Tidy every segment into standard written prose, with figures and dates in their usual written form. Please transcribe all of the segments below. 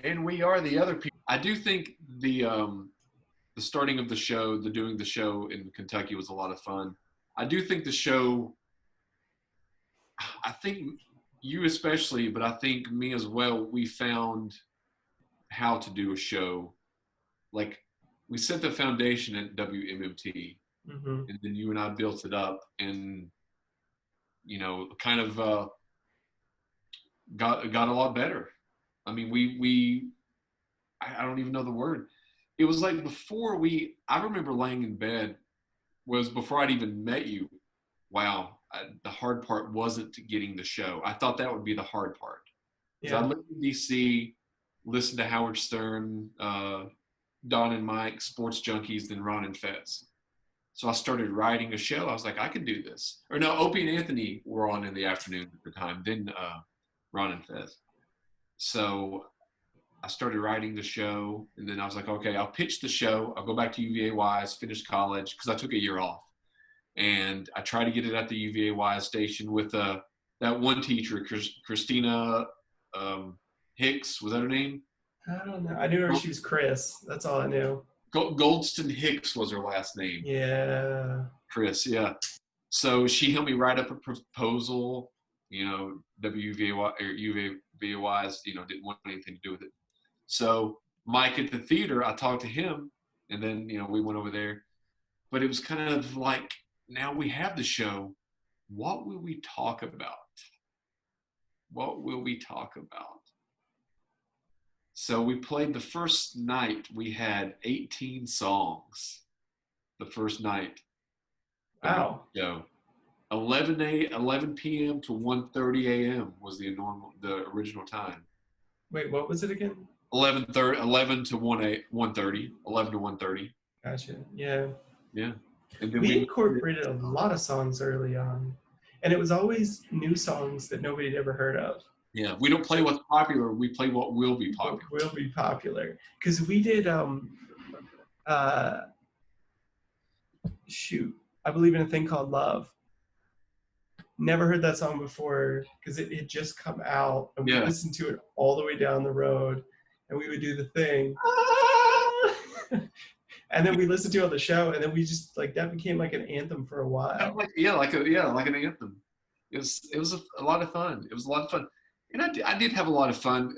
And we are the other people. I do think the starting of the show, the doing the show in Kentucky was a lot of fun. I do think the show, I think you especially, but I think me as well, we found how to do a show. Like we set the foundation at WMMT, Hmm. and then you and I built it up, and kind of got a lot better. I mean, I don't even know the word. It was like before we. I remember laying in bed was before I'd even met you. Wow, the hard part wasn't getting the show. I thought that would be the hard part because I Yeah. lived in DC, listened to Howard Stern, Don and Mike, Sports Junkies, then Ron and Fez. So I started writing a show. I was like, I could do this. Or no, Opie and Anthony were on in the afternoon at the time. Then Ron and Fez. So I started writing the show, and then I was like, okay, I'll pitch the show. I'll go back to UVA Wise, finish college because I took a year off, and I tried to get it at the UVA Wise station with that one teacher, Christina Hicks. Was that her name? I don't know. I knew her. She was Chris. That's all I knew. Goldston Hicks was her last name. Yeah. Chris, yeah. So she helped me write up a proposal. WVA or UVAYs, didn't want anything to do with it. So Mike at the theater, I talked to him, and then we went over there. But it was kind of like, now we have the show. What will we talk about? What will we talk about? So we played the first night. We had 18 songs. The first night of the Wow. show. 11 p.m. to 1:30 a.m. was the original time. Wait, what was it again? 11 to 1:30, 11 to 1:30. Gotcha. Yeah. Yeah. And then We we incorporated a lot of songs early on, and it was always new songs that nobody had ever heard of. yeah, we don't play what's popular, we play what will be What popular. will be popular? Because we did uh shoot, I believe in a thing called Love. Never heard that song before because it had just come out, and we Yeah. listened to it all the way down the road, and we would do the thing. And then we listened to it on the show, and then we just like that became like an anthem for a Kind of while. like an anthem. It was a lot of fun. It was a lot of fun. And I did have a lot of fun,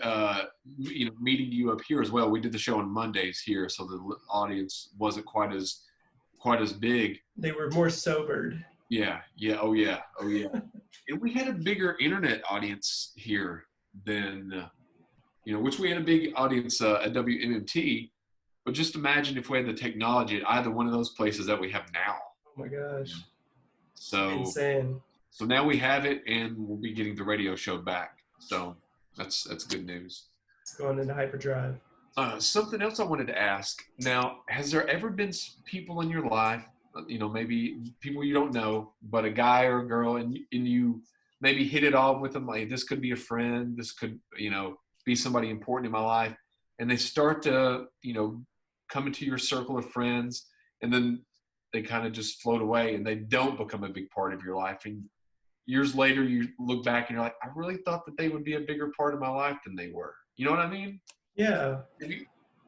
meeting you up here as well. We did the show on Mondays here, so the audience wasn't quite as big. They were more sobered. Yeah, yeah, oh yeah, oh yeah. And we had a bigger internet audience here than, which we had a big audience at WMMT. But just imagine if we had the technology at either one of those places that we have now. Oh my gosh. So, Insane. so now we have it, and we'll be getting the radio show back. So that's good news. It's going into hyperdrive. Something else I wanted to ask. Now, has there ever been people in your life, maybe people you don't know, but a guy or a girl, and you maybe hit it off with them, like this could be a friend, this could, be somebody important in my life, and they start to, come into your circle of friends, and then they kind of just float away, and they don't become a big part of your life, and years later you look back and you're like, I really thought that they would be a bigger part of my life than they were. You know what I mean? Yeah.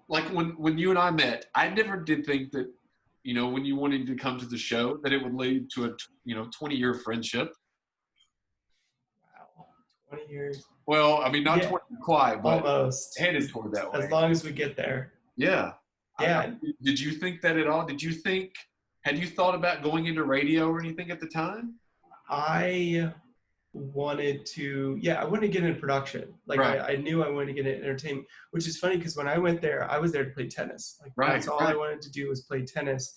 Like when you and I met, I never did think that, when you wanted to come to the show, that it would lead to a 20-year friendship. Wow. 20 years. Well, I mean, not Yeah. 20 quite, but Almost. headed toward that way. As long as we get there. Yeah. Yeah. Did you think that at all? Had you thought about going into radio or anything at the time? I wanted to get into production. Like Right. I knew I wanted to get into entertainment, which is funny because when I went there, I was there to play tennis. Like that's all I wanted to do was play tennis.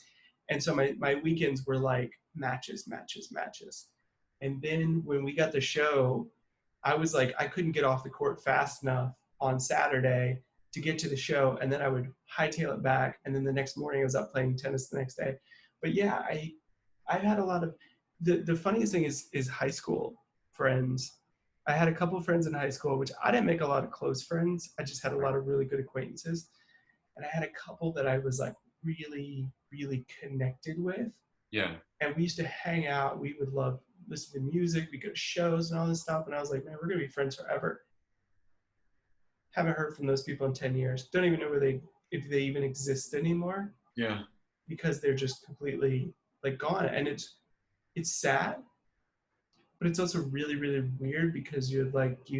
And so my weekends were like matches. And then when we got the show, I was like, I couldn't get off the court fast enough on Saturday to get to the show. And then I would hightail it back. And then the next morning I was up playing tennis the next day. But yeah, I've had a lot of, the funniest thing is high school friends. I had a couple friends in high school, which I didn't make a lot of close friends. I just had a lot of really good acquaintances. And I had a couple that I was like really, really connected with. Yeah. And we used to hang out. We would listen to music. We go to shows and all this stuff. And I was like, man, we're going to be friends forever. haven't heard from those people in 10 years. Don't even know if they even exist anymore, Yeah. because they're just completely like gone. And it's sad, but it's also really, really weird, because you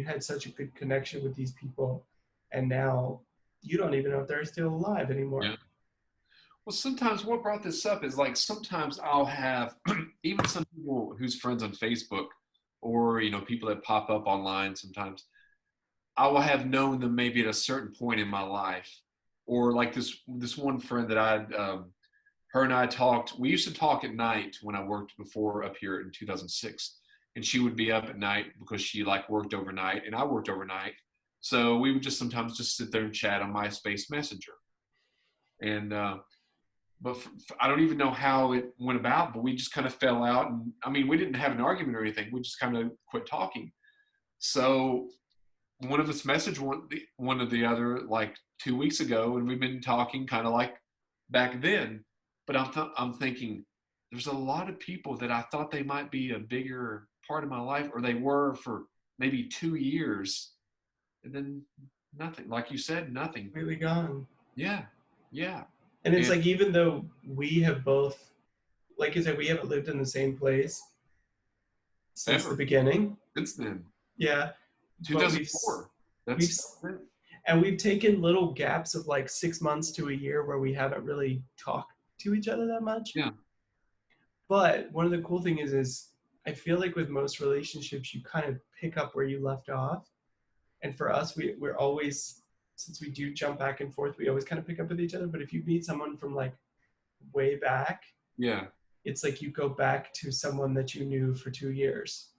had such a good connection with these people, and now you don't even know if they're still alive anymore. Yeah. Well, sometimes what brought this up is like sometimes I'll have even some people who's friends on Facebook, or people that pop up online sometimes. I will have known them maybe at a certain point in my life, or like this one friend that her and I talked. We used to talk at night when I worked before up here in 2006, and she would be up at night because she like worked overnight, and I worked overnight. So we would just sometimes just sit there and chat on MySpace Messenger, and but I don't even know how it went about, but we just kind of fell out, and I mean we didn't have an argument or anything. We just kind of quit talking. So one of us messaged one of the other like 2 weeks ago, and we've been talking kind of like back then. But I'm thinking there's a lot of people that I thought they might be a bigger part of my life, or they were for maybe 2 years, and then nothing. Like you said, nothing. Completely gone. Yeah, yeah, And it's and like, even though we have both, like you said, we haven't lived in the same place since the ever beginning. since then, Yeah, but 2004. we've That's it. and we've taken little gaps of like 6 months to a year where we haven't really talked to each other that much. Yeah, But one of the cool things is I feel like with most relationships, you kind of pick up where you left off. And for us, we're always, since we do jump back and forth, we always kind of pick up with each other. But if you meet someone from like way back, yeah, it's like you go back to someone that you knew for 2 years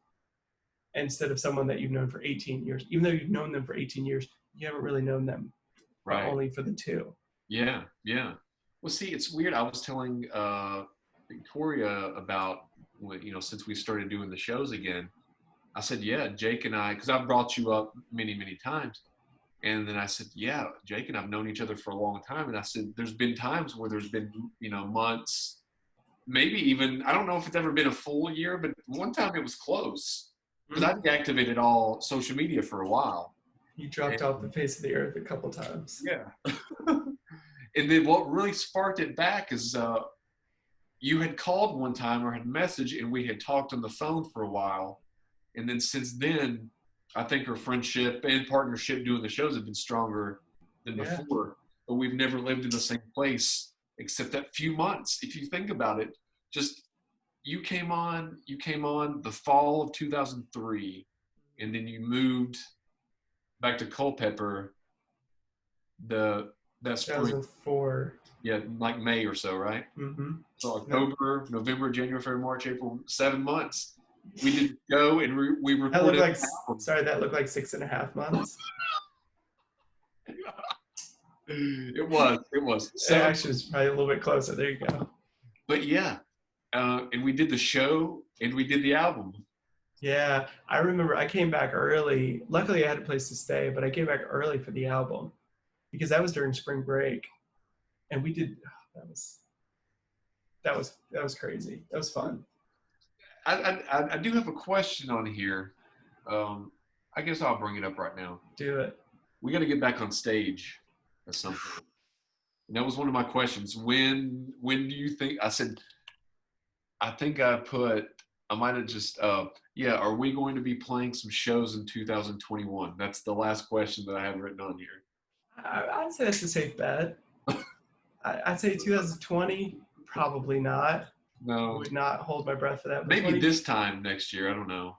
instead of someone that you've known for 18 years. Even though you've known them for 18 years, you haven't really known them right. only for the two. Yeah, yeah. Well, see, it's weird. I was telling Victoria about since we started doing the shows again. I said, yeah, Jake and I, because I've brought you up many, many times. And then I said, yeah, Jake and I've known each other for a long time. And I said, there's been times where there's been, months, maybe even, I don't know if it's ever been a full year, but one time it was close because I deactivated all social media for a while. You dropped And, off the face of the earth a couple times. yeah. And then what really sparked it back is you had called one time or had messaged, and we had talked on the phone for a while. And then since then, I think our friendship and partnership doing the shows have been stronger than before. But we've never lived in the same place except that few months. If you think about it, just you came on the fall of 2003, and then you moved back to Culpeper that spring. 2004. Yeah, like May or so, right? Mm-hmm. So October, November, January, February, March, April, 7 months. We did go and we recorded. That looked like 6.5 months. It was. Actually, it's probably a little bit closer. There you go. But yeah, and we did the show and we did the album. Yeah, I remember I came back early. Luckily, I had a place to stay, but I came back early for the album because that was during spring break, and we did. That was crazy. That was fun. I do have a question on here. I guess I'll bring it up right now. Do it. We got to get back on stage at some point. And that was one of my questions. When do you think? I said, I think I might have just, yeah, are we going to be playing some shows in 2021? That's the last question that I have written on here. I'd say that's a safe bet. I'd say 2020, probably not. No. I would not hold my breath for that. Maybe this time next year. I don't know.